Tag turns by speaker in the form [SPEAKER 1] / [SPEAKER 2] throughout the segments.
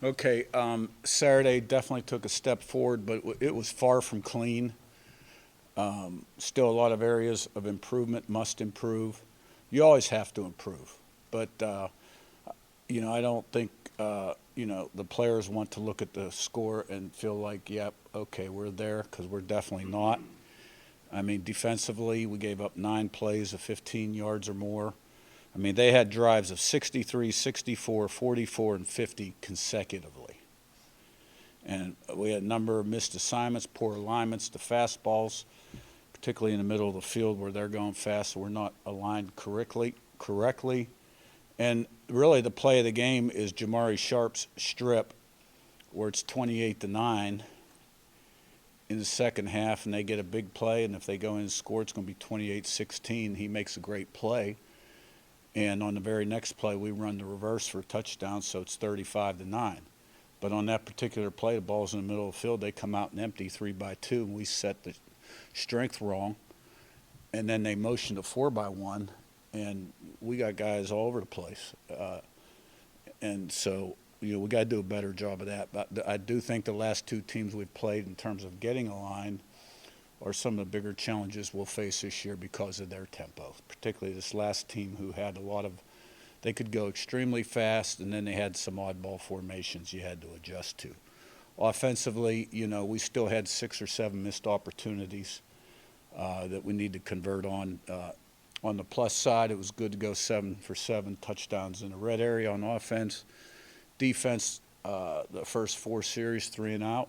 [SPEAKER 1] Okay, Saturday definitely took a step forward, but it was far from clean. Still a lot of areas of improvement, must improve. You always have to improve, but I don't think the players want to look at the score and feel like, yep, okay, we're there, because we're definitely not. I mean, defensively, we gave up 9 plays of 15 yards or more. I mean, they had drives of 63, 64, 44, and 50 consecutively. And we had a number of missed assignments, poor alignments to fastballs, particularly in the middle of the field where they're going fast, so we're not aligned correctly. And really the play of the game is Jamari Sharp's strip, where it's 28-9 in the second half, and they get a big play, and if they go in and score, it's going to be 28-16. He makes a great play. And on the very next play, we run the reverse for a touchdown, so it's 35-9. But on that particular play, the ball's in the middle of the field. They come out and empty 3-2, and we set the strength wrong. And then they motioned a 4-1, and we got guys all over the place. And so, we got to do a better job of that. But I do think the last two teams we've played in terms of getting a line are some of the bigger challenges we'll face this year because of their tempo, particularly this last team who had they could go extremely fast, and then they had some oddball formations you had to adjust to. Offensively, we still had 6 or 7 missed opportunities that we need to convert on. On the plus side, it was good to go 7 for 7 touchdowns in the red area on offense. Defense, the first 4 series, 3 and out.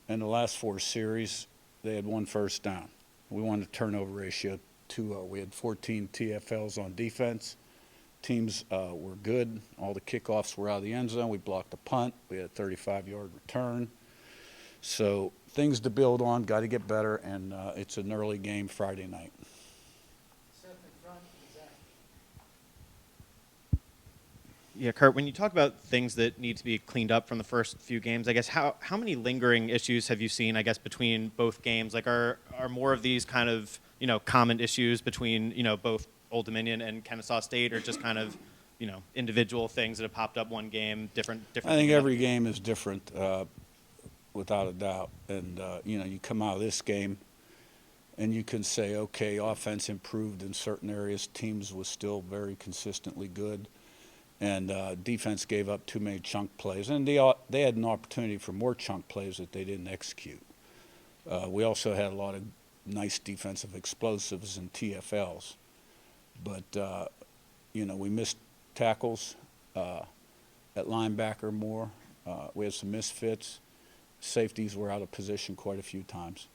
[SPEAKER 1] And the last 4 series, they had 1 first down. We won the turnover ratio 2-0. We had 14 TFLs on defense. Teams were good. All the kickoffs were out of the end zone. We blocked a punt. We had a 35-yard return. So things to build on, got to get better, and it's an early game Friday night.
[SPEAKER 2] Yeah, Curt, when you talk about things that need to be cleaned up from the first few games, I guess how many lingering issues have you seen, I guess, between both games? Like, are more of these kind of, common issues between, both Old Dominion and Kennesaw State, or just kind of, individual things that have popped up one game, different
[SPEAKER 1] I think every game is different, without a doubt. And, you come out of this game and you can say, okay, offense improved in certain areas. Teams was still very consistently good. And defense gave up too many chunk plays. And they had an opportunity for more chunk plays that they didn't execute. We also had a lot of nice defensive explosives and TFLs. But, we missed tackles at linebacker more. We had some misfits. Safeties were out of position quite a few times.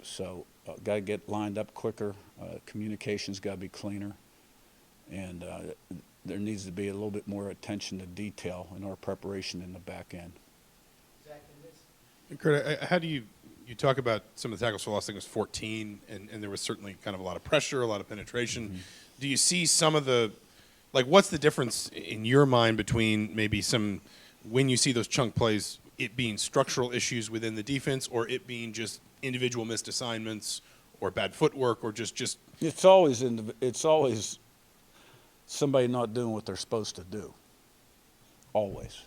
[SPEAKER 1] So got to get lined up quicker. Communication's got to be cleaner. And there needs to be a little bit more attention to detail in our preparation in the back end.
[SPEAKER 3] Curt, how do you talk about some of the tackles for loss? I think it was 14, and there was certainly kind of a lot of pressure, a lot of penetration. Mm-hmm. Do you see some of what's the difference in your mind between maybe when you see those chunk plays, it being structural issues within the defense, or it being just individual missed assignments or bad footwork, or just
[SPEAKER 1] It's always somebody not doing what they're supposed to do. Always.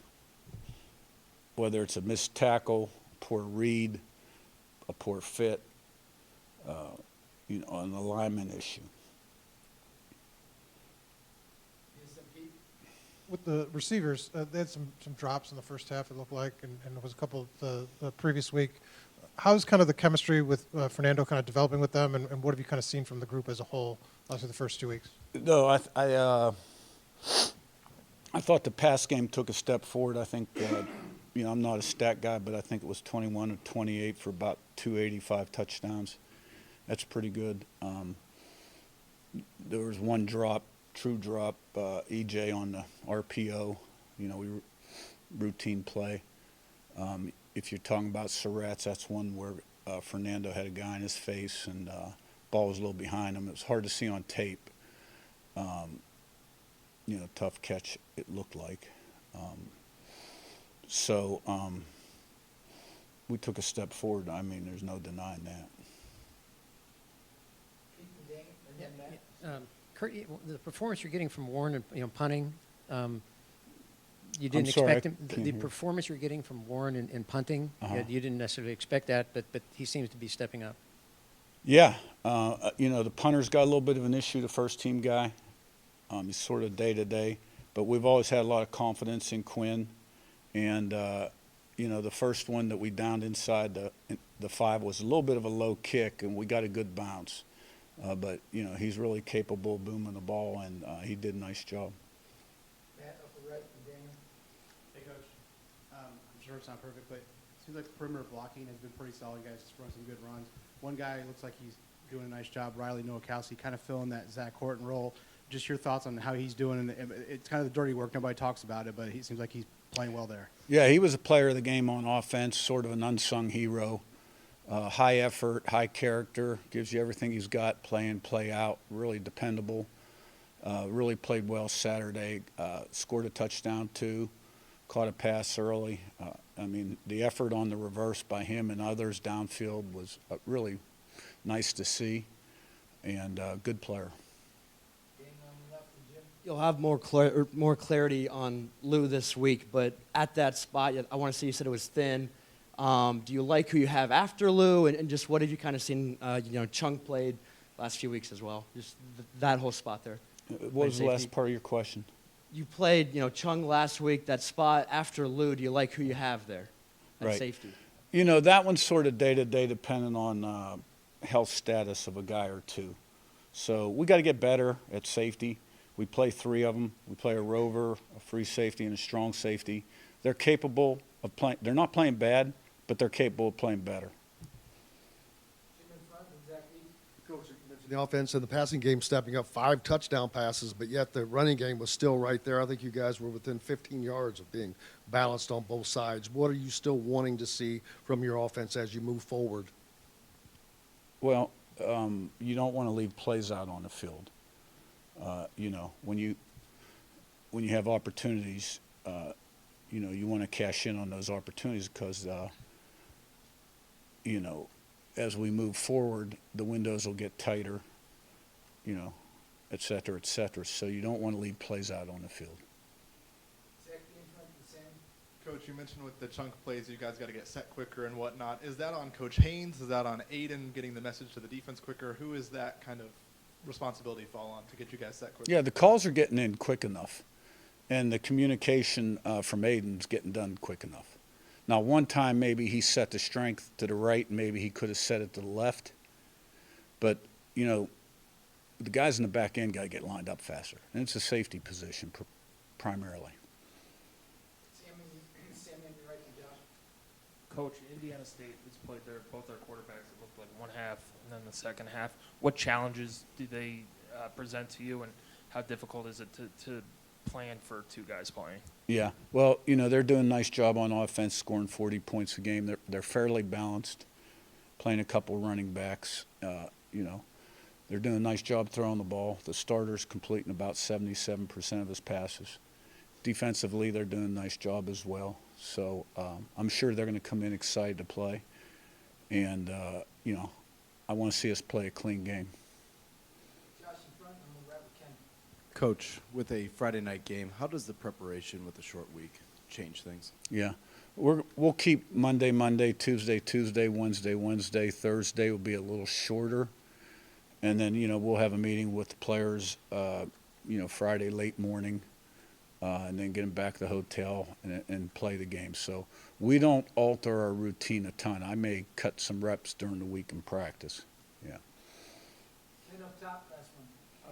[SPEAKER 1] Whether it's a missed tackle, poor read, a poor fit, an alignment issue.
[SPEAKER 4] With the receivers, they had some drops in the first half, it looked like, and there was a couple the previous week. How's kind of the chemistry with Fernando kind of developing with them, and what have you kind of seen from the group as a whole after the first 2 weeks?
[SPEAKER 1] No, I thought the pass game took a step forward. I think, I'm not a stat guy, but I think it was 21 or 28 for about 285 touchdowns. That's pretty good. There was one true drop, EJ on the RPO. Routine play. If you're talking about Surratt's, that's one where Fernando had a guy in his face and ball was a little behind him. It was hard to see on tape. Tough catch, it looked like. So we took a step forward. I mean, there's no denying that.
[SPEAKER 5] Curt, the performance you're getting from Warren and punting, You didn't
[SPEAKER 1] sorry,
[SPEAKER 5] expect him,
[SPEAKER 1] I
[SPEAKER 5] the
[SPEAKER 1] can't hear.
[SPEAKER 5] performance you're getting from Warren and Punting, you didn't necessarily expect that, but he seems to be stepping up.
[SPEAKER 1] Yeah, the punter's got a little bit of an issue, the first team guy. He's sort of day to day, but we've always had a lot of confidence in Quinn. And, the first one that we downed inside the 5 was a little bit of a low kick, and we got a good bounce. But he's really capable of booming the ball, and he did a nice job.
[SPEAKER 5] Matt, upper right, Daniel.
[SPEAKER 6] Hey, Coach. I'm sure it's not perfect, but it seems like perimeter blocking has been pretty solid. You guys run some good runs. One guy looks like he's doing a nice job, Riley Nowakowski, kind of filling that Zach Horton role. Just your thoughts on how he's doing. And it's kind of the dirty work. Nobody talks about it, but he seems like he's playing well there.
[SPEAKER 1] Yeah, he was a player of the game on offense, sort of an unsung hero. High effort, high character, gives you everything he's got, play in, play out, really dependable. Really played well Saturday, scored a touchdown too, caught a pass early. The effort on the reverse by him and others downfield was really nice to see, and good player.
[SPEAKER 7] You'll have more clarity on Lou this week, but at that spot, I want to say you said it was thin. Do you like who you have after Lou, and just what have you kind of seen? Chung played last few weeks as well. Just that whole spot there.
[SPEAKER 1] What was the last part of your question?
[SPEAKER 7] You played, Chung last week. That spot after Lou, do you like who you have there at
[SPEAKER 1] Right.
[SPEAKER 7] safety?
[SPEAKER 1] That one's sort of day to day, depending on health status of a guy or two. So we got to get better at safety. We play 3 of them. We play a rover, a free safety, and a strong safety. They're capable of playing. They're not playing bad, but they're capable of playing better.
[SPEAKER 8] Coach, you mentioned the offense and the passing game stepping up 5 touchdown passes, but yet the running game was still right there. I think you guys were within 15 yards of being balanced on both sides. What are you still wanting to see from your offense as you move forward?
[SPEAKER 1] Well, you don't want to leave plays out on the field. When you have opportunities, you want to cash in on those opportunities because, as we move forward, the windows will get tighter, et cetera, et cetera. So you don't want to leave plays out on the field.
[SPEAKER 9] Coach, you mentioned with the chunk plays, you guys got to get set quicker and whatnot. Is that on Coach Haynes? Is that on Aiden getting the message to the defense quicker? Who is that kind of responsibility fall on to get you guys set quicker?
[SPEAKER 1] Yeah, the calls are getting in quick enough, and the communication from Aiden's getting done quick enough. Now, one time maybe he set the strength to the right, and maybe he could have set it to the left. But, the guys in the back end got to get lined up faster. And it's a safety position primarily.
[SPEAKER 10] Coach, Indiana State has played both their quarterbacks. It looked like one half and then the second half. What challenges do they present to you, and how difficult is it to plan for 2 guys playing?
[SPEAKER 1] Yeah, well, they're doing a nice job on offense, scoring 40 points a game. They're fairly balanced, playing a couple running backs. They're doing a nice job throwing the ball. The starter's completing about 77% of his passes. Defensively, they're doing a nice job as well. So I'm sure they're going to come in excited to play. And, I want to see us play a clean game.
[SPEAKER 11] Coach, with a Friday night game, how does the preparation with a short week change things?
[SPEAKER 1] Yeah. We'll keep Monday, Tuesday, Wednesday. Thursday will be a little shorter. And then, we'll have a meeting with the players, Friday late morning. And then get them back to the hotel and play the game. So we don't alter our routine a ton. I may cut some reps during the week in practice. Yeah.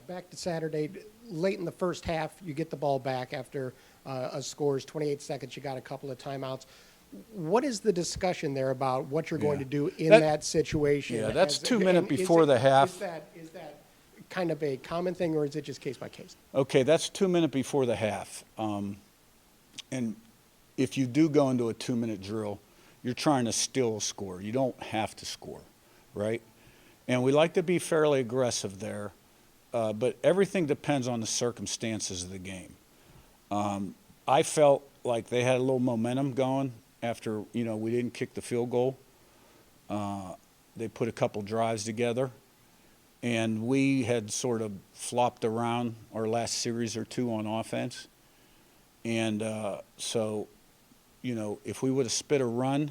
[SPEAKER 12] Back to Saturday, late in the first half, you get the ball back after a score's 28 seconds. You got a couple of timeouts. What is the discussion there about what you're going to do in that situation?
[SPEAKER 1] Yeah, that's 2 minutes before the half.
[SPEAKER 12] Is that kind of a common thing, or is it just case by case?
[SPEAKER 1] Okay, that's 2 minutes before the half. And if you do go into a 2-minute drill, you're trying to steal a score. You don't have to score, right? And we like to be fairly aggressive there, but everything depends on the circumstances of the game. I felt like they had a little momentum going after, we didn't kick the field goal. They put a couple drives together. And we had sort of flopped around our last series or 2 on offense. And so, you know, if we would have spit a run,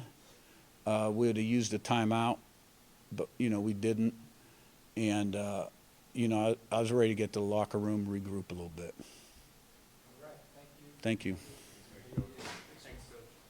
[SPEAKER 1] we would have used a timeout, but, you know, we didn't. And, you know, I was ready to get to the locker room, regroup a little bit. Thank you.